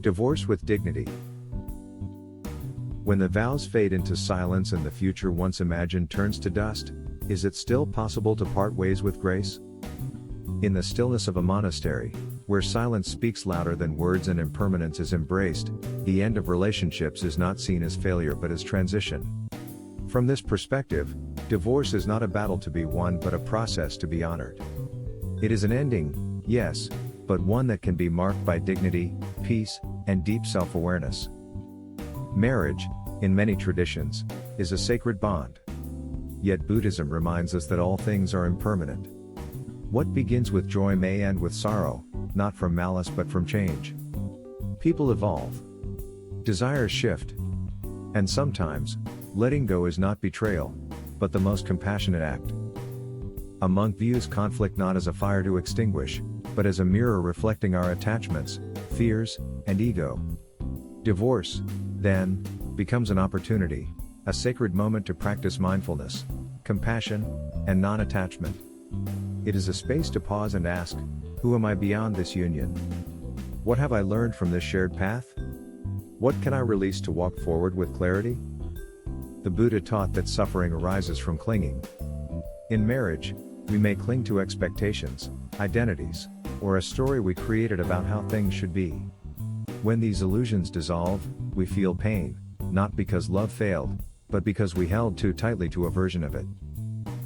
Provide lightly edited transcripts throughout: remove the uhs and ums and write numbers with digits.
Divorce with dignity. When the vows fade into silence and the future once imagined turns to dust, is it still possible to part ways with grace? In the stillness of a monastery, where silence speaks louder than words and impermanence is embraced, the end of relationships is not seen as failure but as transition. From this perspective, divorce is not a battle to be won but a process to be honored. It is an ending, yes, but one that can be marked by dignity, peace, and deep self-awareness. Marriage, in many traditions, is a sacred bond. Yet Buddhism reminds us that all things are impermanent. What begins with joy may end with sorrow, not from malice but from change. People evolve. Desires shift. And sometimes, letting go is not betrayal, but the most compassionate act. A monk views conflict not as a fire to extinguish, but as a mirror reflecting our attachments, fears, and ego. Divorce, then, becomes an opportunity, a sacred moment to practice mindfulness, compassion, and non-attachment. It is a space to pause and ask, who am I beyond this union? What have I learned from this shared path? What can I release to walk forward with clarity? The Buddha taught that suffering arises from clinging. In marriage, we may cling to expectations, identities, or a story we created about how things should be. When these illusions dissolve, we feel pain, not because love failed, but because we held too tightly to a version of it.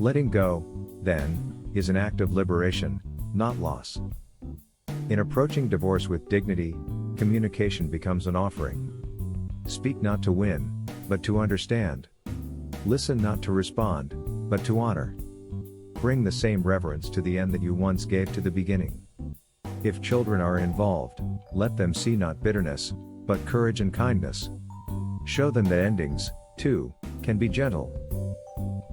Letting go, then, is an act of liberation, not loss. In approaching divorce with dignity, communication becomes an offering. Speak not to win, but to understand. Listen not to respond, but to honor. Bring the same reverence to the end that you once gave to the beginning. If children are involved, let them see not bitterness, but courage and kindness. Show them that endings, too, can be gentle.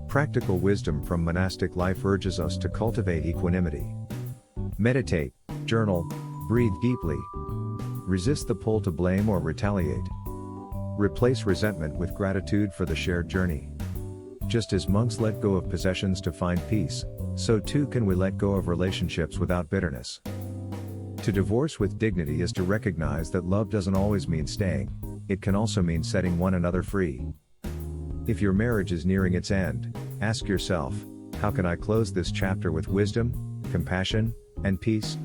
Practical wisdom from monastic life urges us to cultivate equanimity. Meditate, journal, breathe deeply. Resist the pull to blame or retaliate. Replace resentment with gratitude for the shared journey. Just as monks let go of possessions to find peace, so too can we let go of relationships without bitterness. To divorce with dignity is to recognize that love doesn't always mean staying, it can also mean setting one another free. If your marriage is nearing its end, ask yourself, how can I close this chapter with wisdom, compassion, and peace?